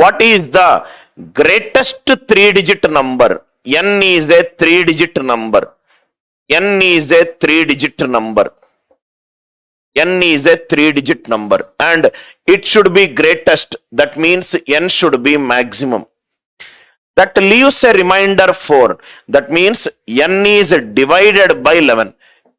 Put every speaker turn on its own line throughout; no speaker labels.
What is the greatest 3-digit number? N is a 3-digit number. N is a 3-digit number. N is a 3-digit number and it should be greatest. That means N should be maximum. That leaves a remainder 4. That means N is divided by 11.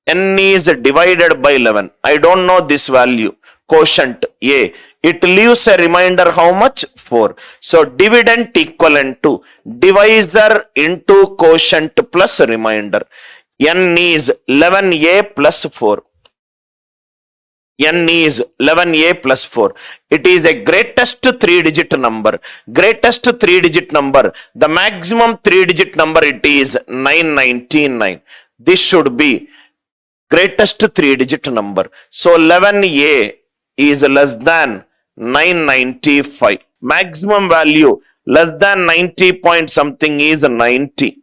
N is divided by 11. I don't know this value. Quotient A. It leaves a remainder how much? 4. So dividend equivalent to divisor into quotient plus remainder. N is 11A plus 4. N is 11A plus 4. It is a greatest 3-digit number. Greatest 3-digit number. The maximum 3-digit number, it is 999. This should be greatest 3-digit number. So 11A is less than 995. Maximum value less than 90 point something is 90.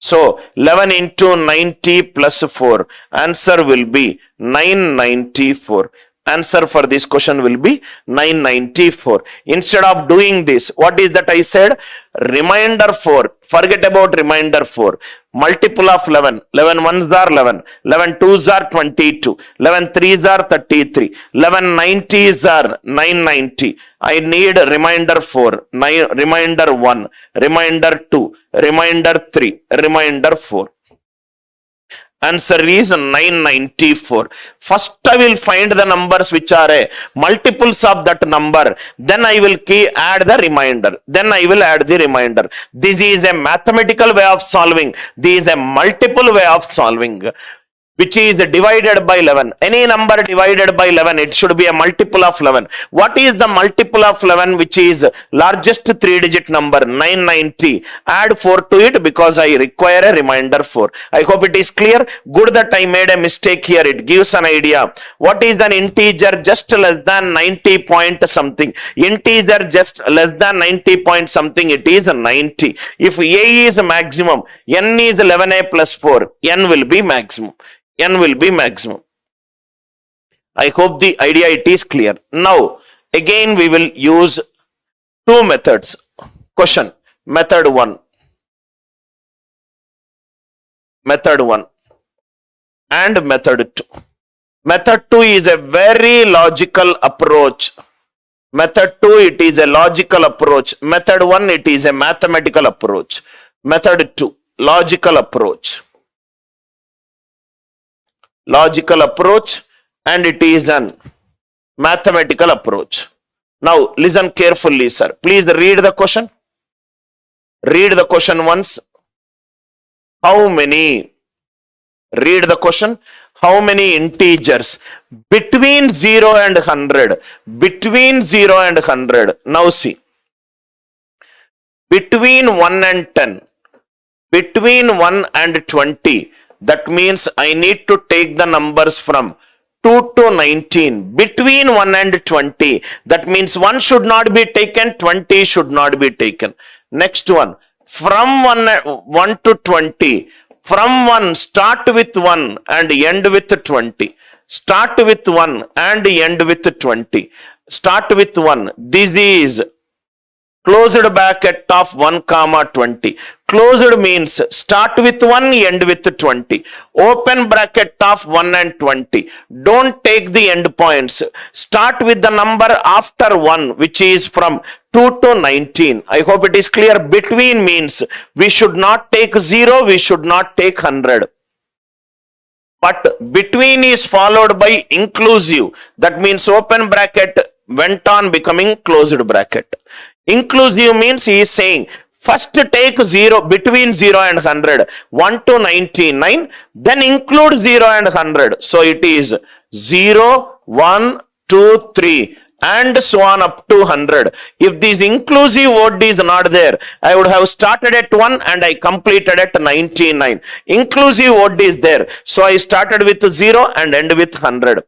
So 11 into 90 plus 4. Answer will be 994. Answer for this question will be 994. Instead of doing this, what is that I said? Remainder 4. Forget about remainder 4. Multiple of 11. 11 ones are 11. 11 twos are 22. 11 threes are 33. 11 90s are 990. I need remainder 4. Remainder 1. Remainder 2. Remainder 3. Remainder 4. Answer is 994. First I will find the numbers which are multiples of that number. Then I will add the remainder. Then I will add the remainder. This is a mathematical way of solving. This is a multiple way of solving, which is divided by 11. Any number divided by 11, it should be a multiple of 11. What is the multiple of 11, which is largest 3-digit number? 990. Add 4 to it because I require a remainder 4. I hope it is clear. Good that I made a mistake here. It gives an idea. What is an integer just less than 90 point something? Integer just less than 90 point something, it is 90. If A is maximum, N is 11A plus 4. N will be maximum. N will be maximum. I hope the idea it is clear. Now, again we will use 2 methods. Question. Method 1. Method 1. And method 2. Method 2 is a very logical approach. Method 2, it is a logical approach. Method 1, it is a mathematical approach. Method 2, logical approach. Logical approach, and it is an mathematical approach. Now listen carefully, sir. Please read the question. Read the question once. How many? Read the question. How many integers between 0 and 100? Between 0 and 100. Now see. Between 1 and 10. Between 1 and 20. That means I need to take the numbers from 2 to 19. Between 1 and 20. That means 1 should not be taken, 20 should not be taken. Next one. From 1 to 20. From 1, start with 1 and end with 20. Start with 1 and end with 20. Start with 1. This is closed bracket of 1 comma 20. Closed means start with 1, end with 20. Open bracket of 1 and 20. Don't take the end points. Start with the number after 1, which is from 2 to 19. I hope it is clear. Between means we should not take 0, we should not take 100. But between is followed by inclusive. That means open bracket went on becoming closed bracket. Inclusive means he is saying first take 0 between 0 and 100, 1 to 99, then include 0 and 100. So it is 0, 1, 2, 3 and so on up to 100. If this inclusive word is not there, I would have started at 1 and I completed at 99. Inclusive word is there. So I started with 0 and end with 100.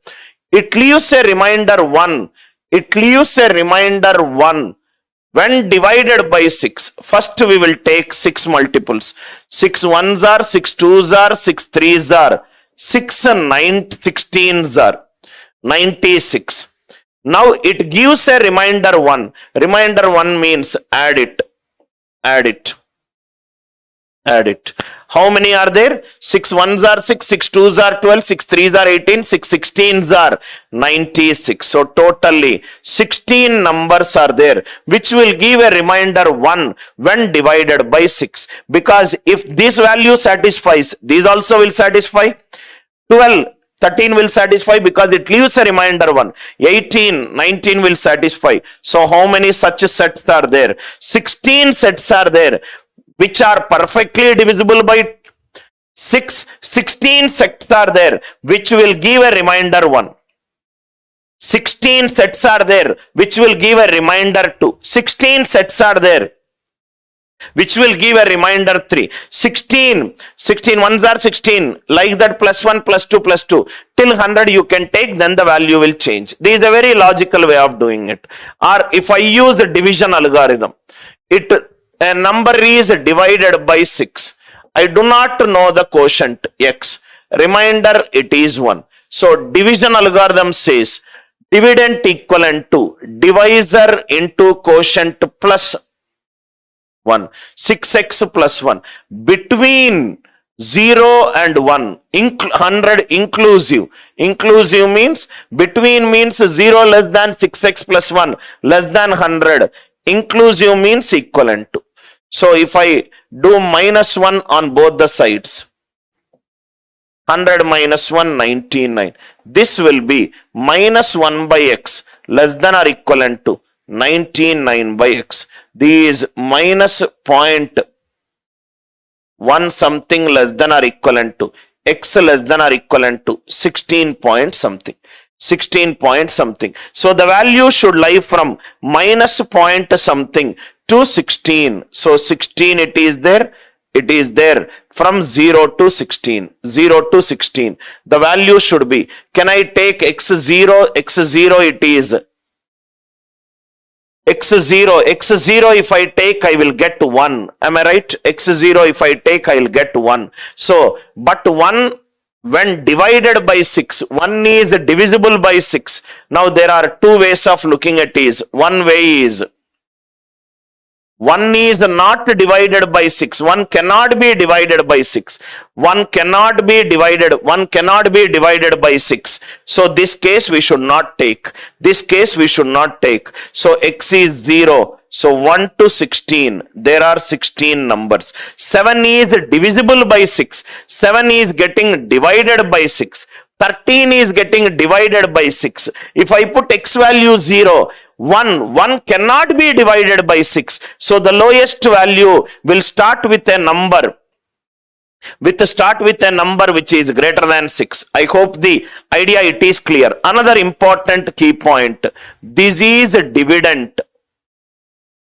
It leaves a remainder 1. It leaves a remainder 1. When divided by 6, first we will take 6 multiples. 6 ones are, 6 twos are, 6 threes are, 6 and 9 16s are, 96. Now it gives a remainder 1. Remainder 1 means add it. How many are there? 6 ones are 6, 6 twos are 12, 6 threes are 18, 6 16s are 96. So totally 16 numbers are there, which will give a remainder 1 when divided by 6. Because if this value satisfies, these also will satisfy. 12, 13 will satisfy because it leaves a remainder 1. 18, 19 will satisfy. So how many such sets are there? 16 sets are there, which are perfectly divisible by 6. 16 sets are there, which will give a remainder 1. 16 sets are there, which will give a remainder 2. 16 sets are there, which will give a remainder 3. 16 ones are 16, like that, plus 1, plus 2, plus 2. Till 100 you can take, then the value will change. This is a very logical way of doing it. Or if I use a division algorithm, a number is divided by 6. I do not know the quotient x. Remainder, it is 1. So division algorithm says dividend equivalent to divisor into quotient plus 1. 6x plus 1. Between 0 and 1, 100 inclusive. Inclusive means between means 0 less than 6x plus 1 less than 100. Inclusive means equivalent to. So if I do minus 1 on both the sides, 100 minus 1, 99. This will be minus 1 by x less than or equivalent to 99 by x. This minus 0.1 something less than or equivalent to x less than or equivalent to 16 point something. 16 point something. So the value should lie from minus point something to 16. So 16 it is there. It is there from 0 to 16. 0 to 16. The value should be. Can I take x0? X0 it is. X0. X0 if I take, I will get 1. Am I right? X0 if I take, I will get 1. So, but 1 when divided by 6, 1 is divisible by 6. Now there are two ways of looking at it. One way is 1 is not divided by 6. 1 cannot be divided by 6. 1 cannot be divided by 6. So this case we should not take. This case we should not take. So x is 0. So 1 to 16. There are 16 numbers. 7 is divisible by 6. 7 is getting divided by 6. 13 is getting divided by 6. If I put x value 0, 1 cannot be divided by 6. So the lowest value will start with a number. Which is greater than 6. I hope the idea it is clear. Another important key point. This is dividend.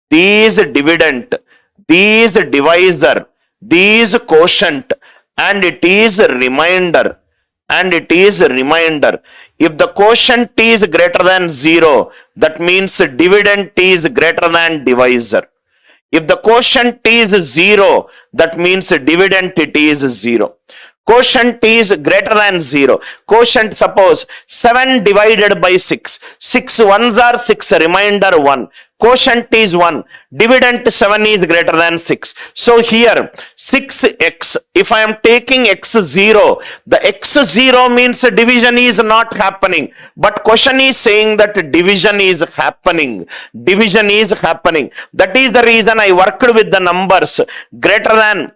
This dividend. This divisor. This quotient. And it is remainder. If the quotient is greater than 0, that means dividend is greater than divisor. If the quotient is 0, that means dividend it is 0. Quotient is greater than 0. Quotient, suppose 7 divided by 6. 6 ones are 6, remainder 1. Quotient is 1. Dividend 7 is greater than 6. So here 6x, if I am taking x0, the x0 means division is not happening. But question is saying that division is happening. That is the reason I worked with the numbers greater than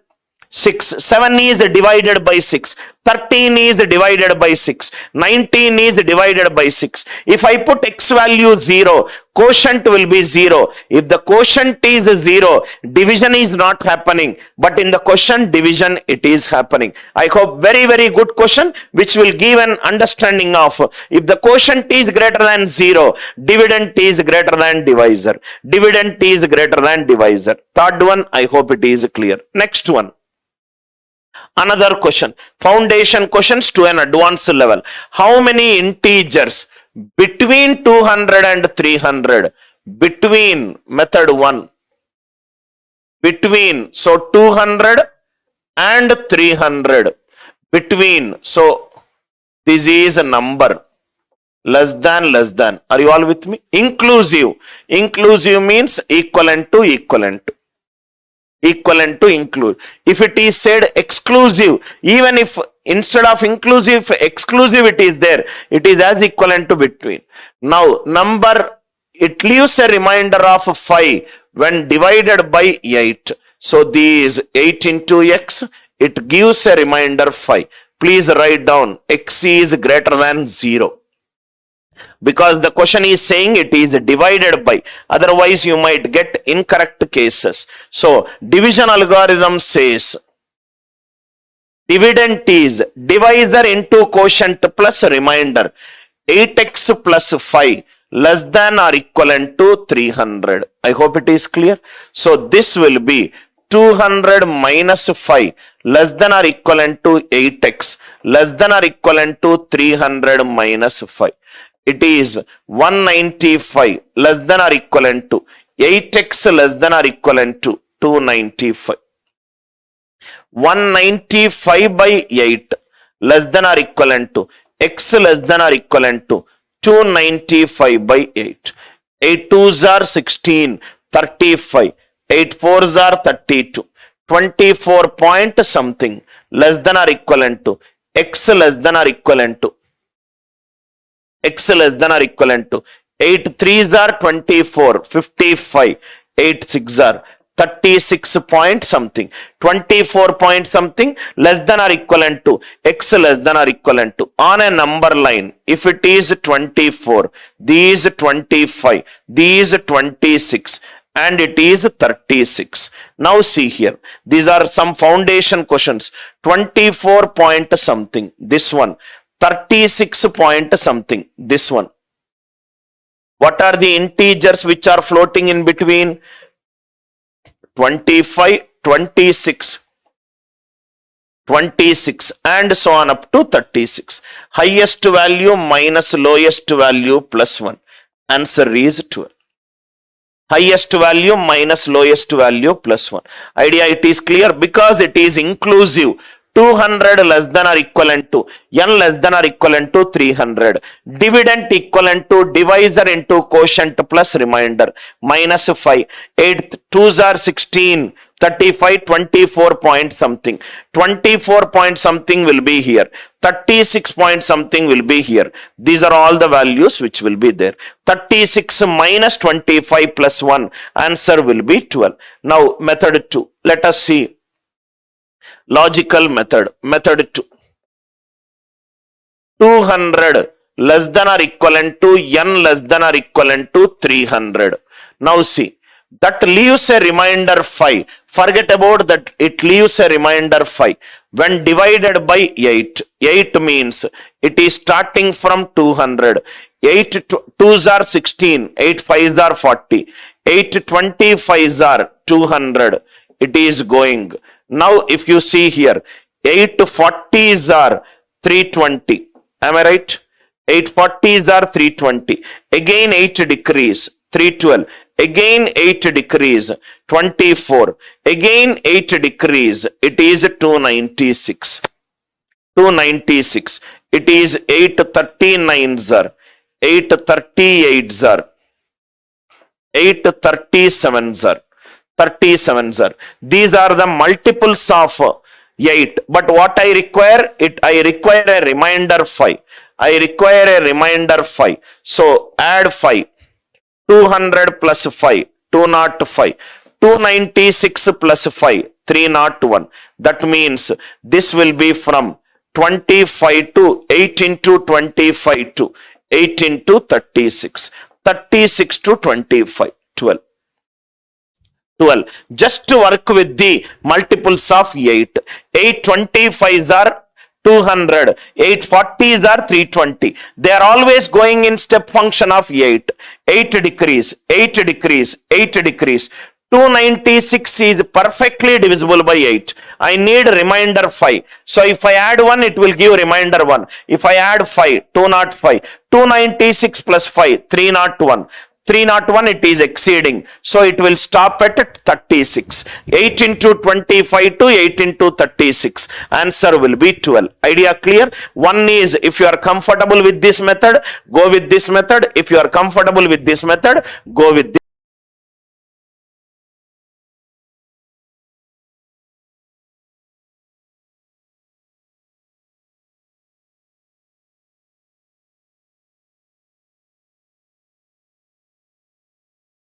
6. 7 is divided by 6. 13 is divided by 6. 19 is divided by 6. If I put x value 0, quotient will be 0. If the quotient is 0, division is not happening. But in the quotient, division it is happening. I hope very, very good question, which will give an understanding of if the quotient is greater than 0, dividend is greater than divisor. Dividend is greater than divisor. Third one, I hope it is clear. Next one. Another question. Foundation questions to an advanced level. How many integers between 200 and 300? Between, method 1. Between, so 200 and 300. Between, so this is a number. less than. Are you all with me? Inclusive. Inclusive means equivalent to equivalent. Equivalent to include. If it is said exclusive, even if instead of inclusive, exclusive it is there, it is as equivalent to between. Now, number, it leaves a remainder of 5 when divided by 8. So, this 8 into x, it gives a remainder 5. Please write down x is greater than 0. Because the question is saying it is divided by, otherwise you might get incorrect cases. So, division algorithm says dividend is divisor into quotient plus remainder 8x plus 5 less than or equivalent to 300. I hope it is clear. So, this will be 200 minus 5 less than or equivalent to 8x less than or equivalent to 300 minus 5. It is 195 less than or equivalent to 8x less than or equivalent to 295. 195 by 8 less than or equivalent to x less than or equivalent to 295 by 8. 8 2s are 16, 35. 8 4s are 32. 24 point something less than or equivalent to x less than or equivalent to x less than or equivalent to 8 3s are 24, 55, 8 6 are 36 point something, 24 point something less than or equivalent to x less than or equivalent to. On a number line, if it is 24, these 25, these 26, and it is 36. Now see here, these are some foundation questions. 24 point something, this one. 36 point something, this one. What are the integers which are floating in between? 25, 26, 26 and so on up to 36. Highest value minus lowest value plus 1. Answer is 12. Highest value minus lowest value plus 1. Idea it is clear because it is inclusive. 200 less than or equivalent to n less than or equivalent to 300. Dividend equivalent to divisor into quotient plus remainder minus 5. 8 2s are 16, 35, 24 point something. 24 point something will be here. 36 point something will be here. These are all the values which will be there. 36 minus 25 plus 1. Answer will be 12. Now method 2. Let us see. Logical method. Method 2. 200 less than or equivalent to n less than or equivalent to 300. Now see. That leaves a remainder 5. Forget about that. It leaves a remainder 5. When divided by 8. 8 means it is starting from 200. 8 2s are 16. 8 5s are 40. 8 25s are 200. It is going. Now, if you see here, 840s are 320. Am I right? 840s are 320. Again 8 decrease, 312. Again 8 decrease, 24. Again 8 decrease, it is 296. 296. It is 839s are, 838s are, 837s are. 37 sir. These are the multiples of 8. But what I require? I require a remainder 5. I require a remainder 5. So add 5. 200 plus 5. 205. 296 plus 5. 301. That means this will be from 25 to 8 into 25 to 8 into 36. 36 to 25. 12. 12. Just to work with the multiples of 8. 825s are 200. 840s are 320. They are always going in step function of 8. 8 decrease, 8 decrease, 8 decrease. 296 is perfectly divisible by 8. I need remainder 5. So if I add 1, it will give remainder 1. If I add 5, 205. 296 plus 5, 301. 301, it is exceeding. So it will stop at 36. 8 into 25 to 8 into 36. Answer will be 12. Idea clear? One is, if you are comfortable with this method, go with this method. If you are comfortable with this method, go with this.